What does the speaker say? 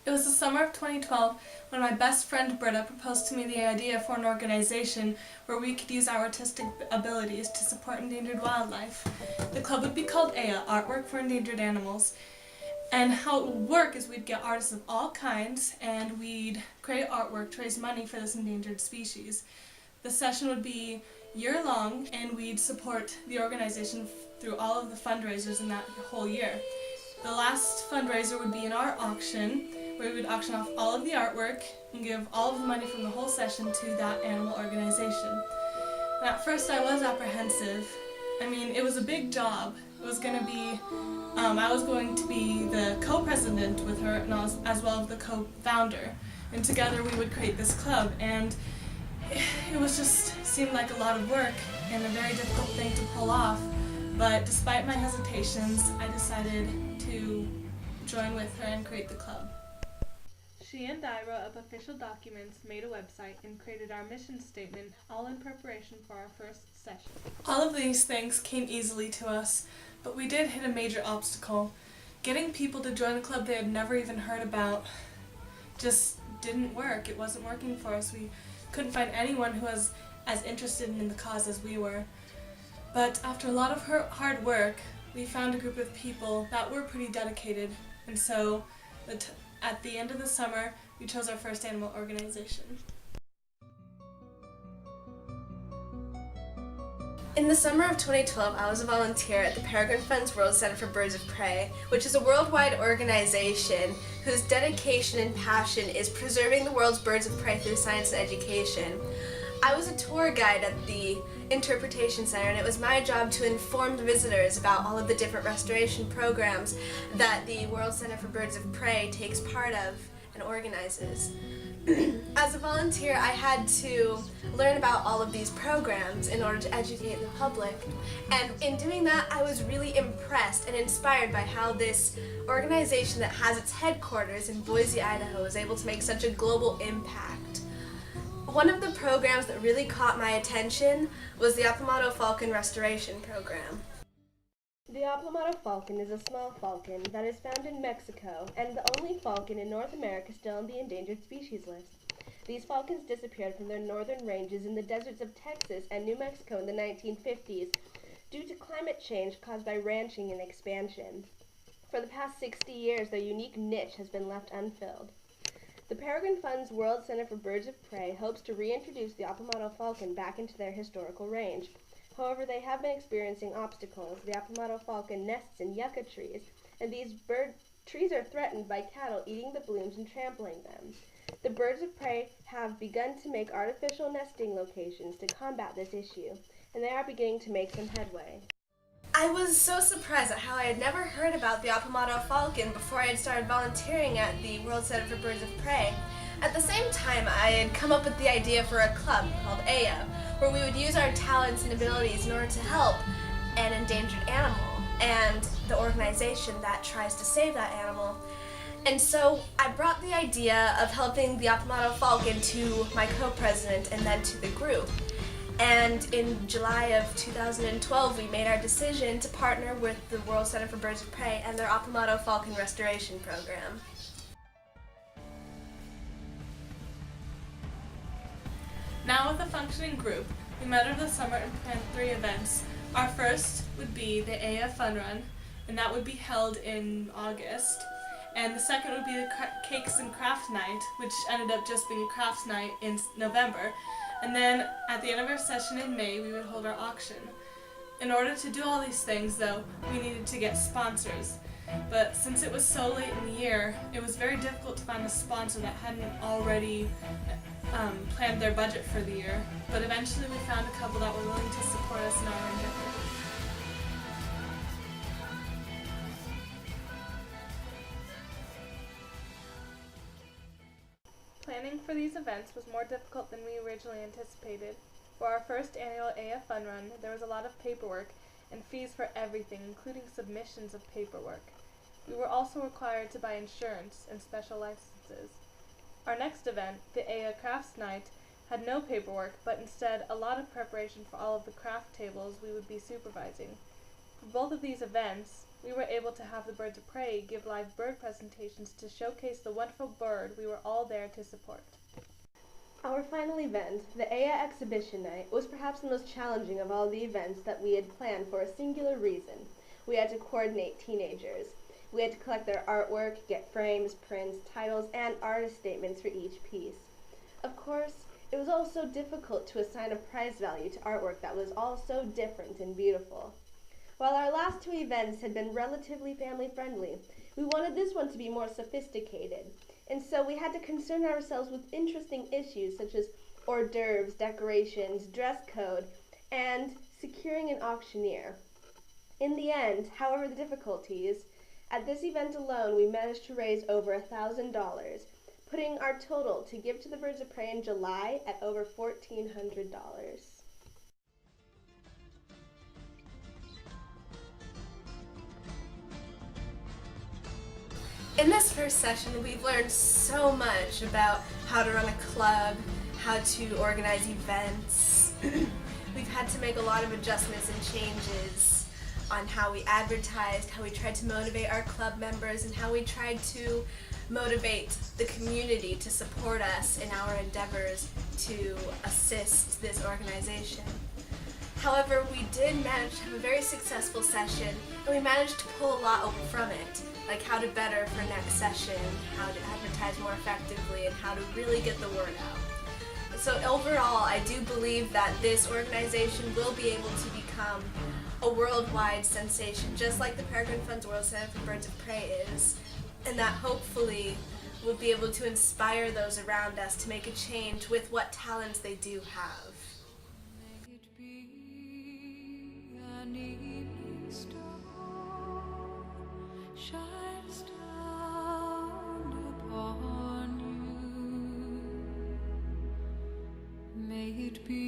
It was the summer of 2012 when my best friend Britta proposed to me the idea for an organization where we could use our artistic abilities to support endangered wildlife. The club would be called A.E.A, Artwork for Endangered Animals. And how it would work is we'd get artists of all kinds and we'd create artwork to raise money for this endangered species. The session would be year-long and we'd support the organization through all of the fundraisers in that whole year. The last fundraiser would be in our auction, where we would auction off all of the artwork and give all of the money from the whole session to that animal organization. And at first I was apprehensive. I mean, it was a big job. It was going to be, I was going to be the co-president with her and as well as the co-founder. And together we would create this club. And it was just seemed like a lot of work and a very difficult thing to pull off. But despite my hesitations, I decided to join with her and create the club. She and I wrote up official documents, made a website, and created our mission statement, all in preparation for our first session. All of these things came easily to us, but we did hit a major obstacle. Getting people to join a club they had never even heard about just didn't work. It wasn't working for us. We couldn't find anyone who was as interested in the cause as we were. But after a lot of hard work, we found a group of people that were pretty dedicated, and so at the end of the summer, we chose our first animal organization. In the summer of 2012, I was a volunteer at the Peregrine Fund's World Center for Birds of Prey, which is a worldwide organization whose dedication and passion is preserving the world's birds of prey through science and education. I was a tour guide at the Interpretation Center, and it was my job to inform the visitors about all of the different restoration programs that the World Center for Birds of Prey takes part of and organizes. As a volunteer, I had to learn about all of these programs in order to educate the public, and in doing that I was really impressed and inspired by how this organization that has its headquarters in Boise, Idaho is able to make such a global impact. One of the programs that really caught my attention was the Aplomado Falcon Restoration Program. The Aplomado Falcon is a small falcon that is found in Mexico and the only falcon in North America still on the endangered species list. These falcons disappeared from their northern ranges in the deserts of Texas and New Mexico in the 1950s due to climate change caused by ranching and expansion. For the past 60 years, their unique niche has been left unfilled. The Peregrine Fund's World Center for Birds of Prey hopes to reintroduce the Aplomado falcon back into their historical range. However, they have been experiencing obstacles. The Aplomado falcon nests in yucca trees, and these trees are threatened by cattle eating the blooms and trampling them. The birds of prey have begun to make artificial nesting locations to combat this issue, and they are beginning to make some headway. I was so surprised at how I had never heard about the Aplomado falcon before I had started volunteering at the World Center for Birds of Prey. At the same time, I had come up with the idea for a club called A.E.A, where we would use our talents and abilities in order to help an endangered animal and the organization that tries to save that animal. And so I brought the idea of helping the Aplomado falcon to my co-president and then to the group. And in July of 2012, we made our decision to partner with the World Center for Birds of Prey and their Aplomado Falcon Restoration Program. Now with a functioning group, we met over the summer and planned 3 events. Our first would be the A.E.A Fun Run, and that would be held in August. And the second would be the Cakes and Craft Night, which ended up just being a crafts night in November. And then at the end of our session in May, we would hold our auction. In order to do all these things, though, we needed to get sponsors. But since it was so late in the year, it was very difficult to find a sponsor that hadn't already planned their budget for the year. But eventually we found a couple that were willing to support us in our endeavor. Planning for these events was more difficult than we originally anticipated. For our first annual A.E.A Fun Run, there was a lot of paperwork and fees for everything, including submissions of paperwork. We were also required to buy insurance and special licenses. Our next event, the A.E.A Crafts Night, had no paperwork, but instead a lot of preparation for all of the craft tables we would be supervising. For both of these events, We were able to have the birds of prey give live bird presentations to showcase the wonderful bird we were all there to support. Our final event, the A.E.A exhibition night, was perhaps the most challenging of all the events that we had planned for a singular reason. We had to coordinate teenagers. We had to collect their artwork, get frames, prints, titles, and artist statements for each piece. Of course, it was also difficult to assign a prize value to artwork that was all so different and beautiful. While our last two events had been relatively family-friendly, we wanted this one to be more sophisticated, and so we had to concern ourselves with interesting issues such as hors d'oeuvres, decorations, dress code, and securing an auctioneer. In the end, however the difficulties, at this event alone we managed to raise over $1,000, putting our total to give to the Birds of Prey in July at over $1,400. In this first session, we've learned so much about how to run a club, how to organize events. We've had to make a lot of adjustments and changes on how we advertised, how we tried to motivate our club members, and how we tried to motivate the community to support us in our endeavors to assist this organization. However, we did manage to have a very successful session, and we managed to pull a lot from it, like how to better for next session, how to advertise more effectively, and how to really get the word out. So overall, I do believe that this organization will be able to become a worldwide sensation, just like the Peregrine Fund's World Center for Birds of Prey is, and that hopefully we'll be able to inspire those around us to make a change with what talents they do have. May it be an evening star shines down upon you. May it be